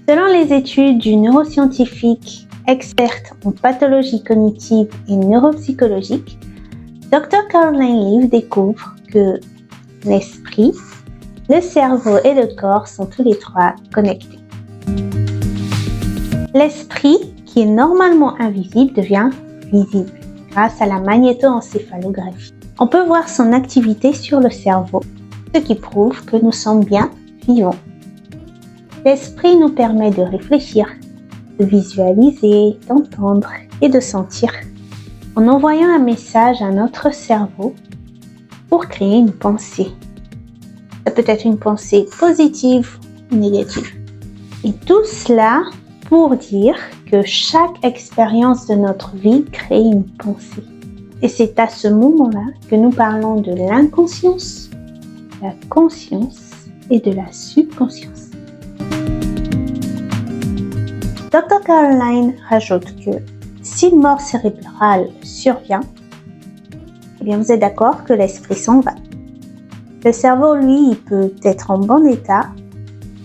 Selon les études du neuroscientifique experte en pathologie cognitive et neuropsychologique, Dr. Caroline Leaf découvre que l'esprit, le cerveau et le corps sont tous les trois connectés. L'esprit, qui est normalement invisible, devient visible grâce à la magnétoencéphalographie. On peut voir son activité sur le cerveau, ce qui prouve que nous sommes bien vivants. L'esprit nous permet de réfléchir, de visualiser, d'entendre et de sentir en envoyant un message à notre cerveau pour créer une pensée. Ça peut être une pensée positive ou négative. Et tout cela pour dire que chaque expérience de notre vie crée une pensée. Et c'est à ce moment-là que nous parlons de l'inconscience, de la conscience et de la subconscience. Dr. Caroline rajoute que si une mort cérébrale survient, eh bien vous êtes d'accord que l'esprit s'en va. Le cerveau, lui, il peut être en bon état,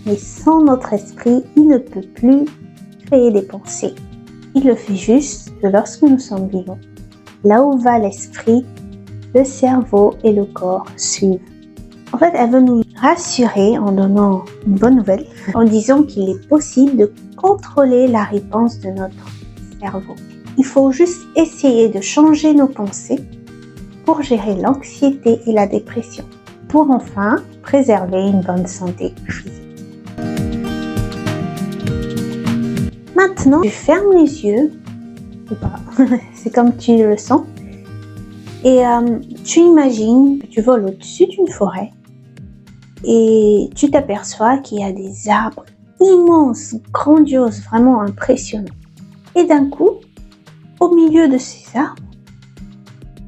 mais sans notre esprit, il ne peut plus créer des pensées. Il le fait juste que lorsque nous sommes vivants. Là où va l'esprit, le cerveau et le corps suivent. En fait, elle veut nous rassurer en donnant une bonne nouvelle, en disant qu'il est possible de contrôler la réponse de notre cerveau. Il faut juste essayer de changer nos pensées pour gérer l'anxiété et la dépression, pour enfin préserver une bonne santé physique. Maintenant, tu fermes les yeux, ou pas, c'est comme tu le sens, et tu imagines que tu voles au-dessus d'une forêt et tu t'aperçois qu'il y a des arbres immenses, grandioses, vraiment impressionnants. Et d'un coup, au milieu de ces arbres,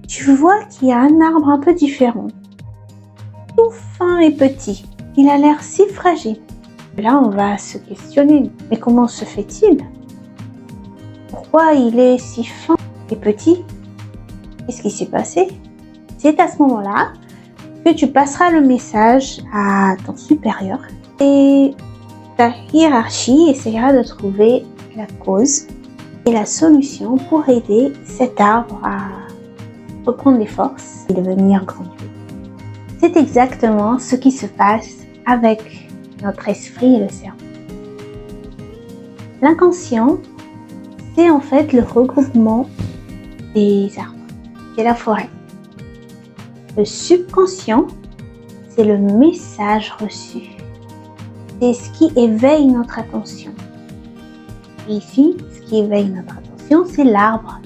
tu vois qu'il y a un arbre un peu différent, tout fin et petit. Il a l'air si fragile. Là, on va se questionner, mais comment se fait-il? Pourquoi il est si fin et petit? Qu'est-ce qui s'est passé? C'est à ce moment-là que tu passeras le message à ton supérieur et ta hiérarchie essaiera de trouver la cause et la solution pour aider cet arbre à reprendre des forces et devenir grandiose. C'est exactement ce qui se passe avec notre esprit et le cerveau. L'inconscient, c'est en fait le regroupement des arbres, c'est la forêt. Le subconscient, c'est le message reçu. C'est ce qui éveille notre attention. Et ici, ce qui éveille notre attention, c'est l'arbre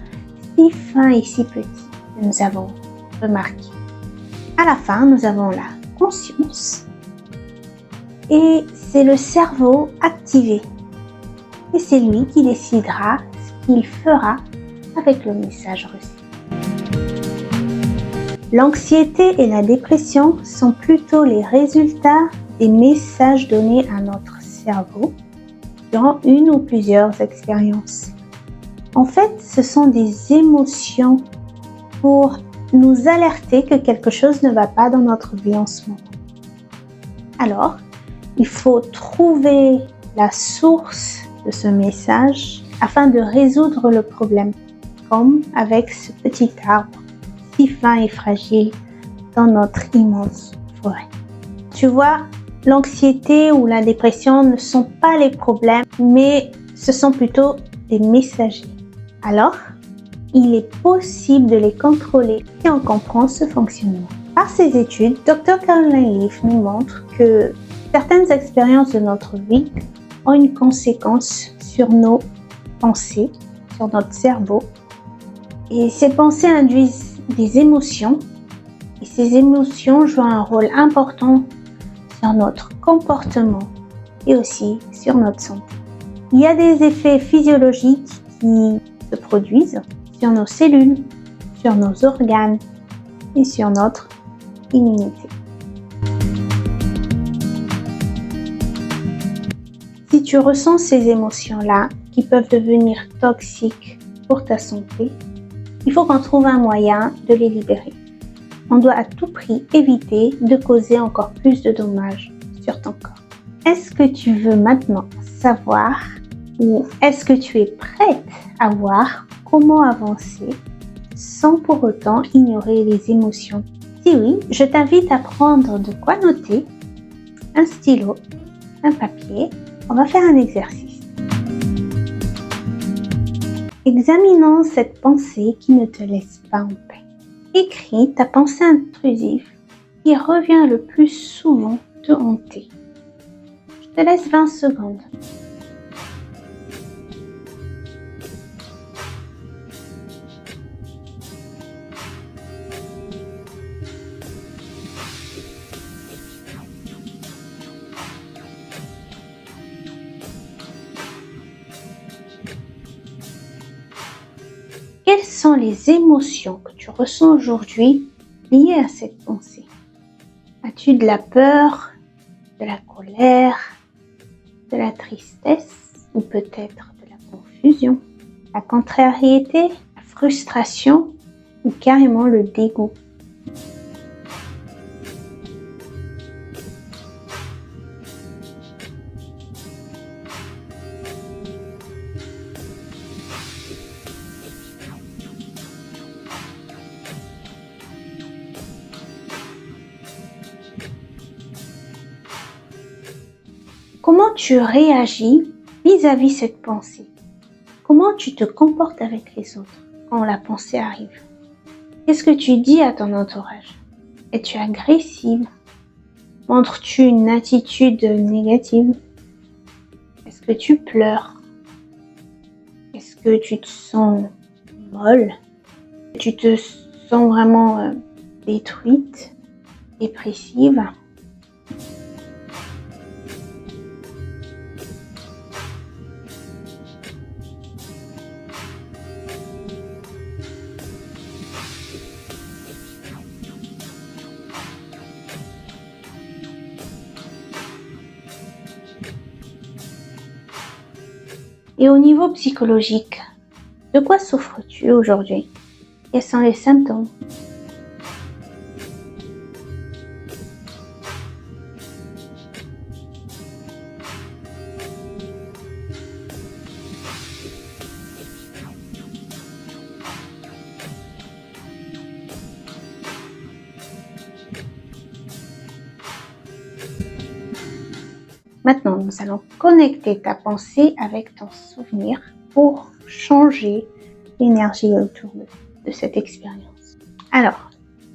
si fin et si petit que nous avons remarqué. À la fin, nous avons la conscience et c'est le cerveau activé. Et c'est lui qui décidera ce qu'il fera avec le message reçu. L'anxiété et la dépression sont plutôt les résultats des messages donnés à notre cerveau durant une ou plusieurs expériences. En fait, ce sont des émotions pour nous alerter que quelque chose ne va pas dans notre vie en ce moment. Alors, il faut trouver la source de ce message afin de résoudre le problème, comme avec ce petit arbre si fin et fragile dans notre immense forêt. Tu vois, l'anxiété ou la dépression ne sont pas les problèmes, mais ce sont plutôt des messagers. Alors, il est possible de les contrôler si on comprend ce fonctionnement. Par ces études, Dr. Caroline Leaf nous montre que certaines expériences de notre vie ont une conséquence sur nos pensées, sur notre cerveau. Et ces pensées induisent des émotions. Et ces émotions jouent un rôle important sur notre comportement et aussi sur notre santé. Il y a des effets physiologiques qui se produisent sur nos cellules, sur nos organes et sur notre immunité. Si tu ressens ces émotions-là qui peuvent devenir toxiques pour ta santé, il faut qu'on trouve un moyen de les libérer. On doit à tout prix éviter de causer encore plus de dommages sur ton corps. Est-ce que tu veux maintenant savoir ou est-ce que tu es prête à voir comment avancer sans pour autant ignorer les émotions? Si oui, je t'invite à prendre de quoi noter, un stylo, un papier. On va faire un exercice. Examinons cette pensée qui ne te laisse pas en paix. Écris ta pensée intrusive qui revient le plus souvent te hanter. Je te laisse 20 secondes. Quelles sont les émotions que tu ressens aujourd'hui liées à cette pensée? As-tu de la peur, de la colère, de la tristesse ou peut-être de la confusion, la contrariété, la frustration ou carrément le dégoût? Comment tu réagis vis-à-vis cette pensée? Comment tu te comportes avec les autres quand la pensée arrive? Qu'est-ce que tu dis à ton entourage? Es-tu agressive? Montres-tu une attitude négative? Est-ce que tu pleures? Est-ce que tu te sens molle? Tu te sens vraiment détruite, dépressive? Et au niveau psychologique, de quoi souffres-tu aujourd'hui? Quels sont les symptômes? Maintenant, nous allons connecter ta pensée avec ton souvenir pour changer l'énergie autour de cette expérience. Alors,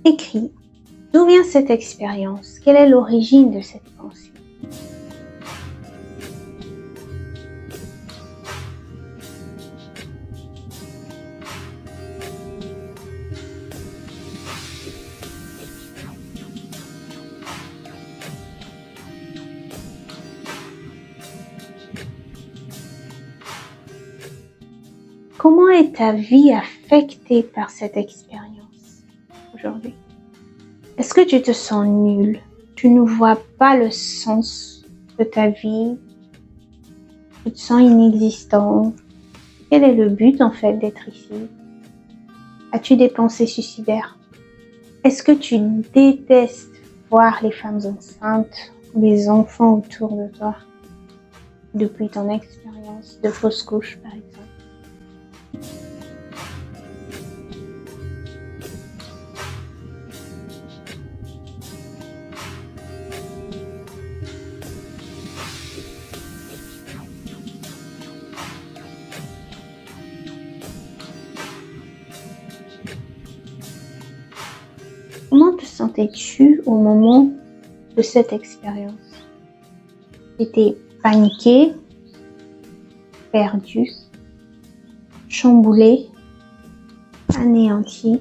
écris d'où vient cette expérience? Quelle est l'origine de cette pensée? Comment est ta vie affectée par cette expérience aujourd'hui? Est-ce que tu te sens nul? Tu ne vois pas le sens de ta vie? Tu te sens inexistant? Quel est le but en fait d'être ici? As-tu des pensées suicidaires? Est-ce que tu détestes voir les femmes enceintes ou les enfants autour de toi depuis ton expérience de fausse couche par exemple? Comment te sentais-tu au moment de cette expérience? T'étais paniqué, perdu, chamboulé, anéanti.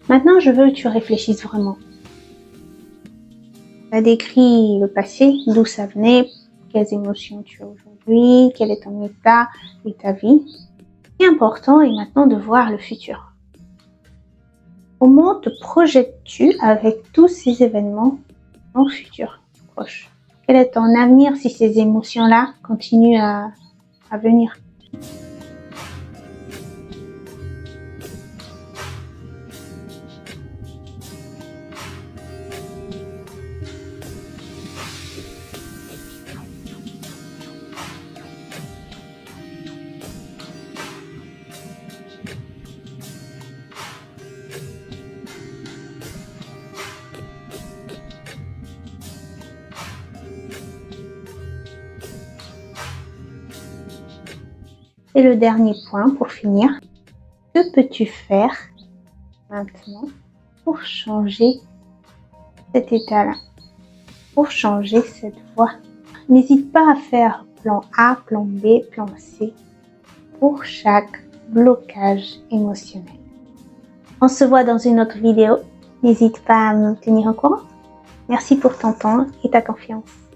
Maintenant, je veux que tu réfléchisses vraiment. Tu as décrit le passé, d'où ça venait, quelles émotions tu as aujourd'hui, quel est ton état et ta vie. Ce qui est important est maintenant de voir le futur. Comment te projettes-tu avec tous ces événements dans le futur proche? Quel est ton avenir si ces émotions-là continuent à venir? Et le dernier point pour finir, que peux-tu faire maintenant pour changer cet état-là, pour changer cette voie? N'hésite pas à faire plan A, plan B, plan C pour chaque blocage émotionnel. On se voit dans une autre vidéo. N'hésite pas à me tenir au courant. Merci pour ton temps et ta confiance.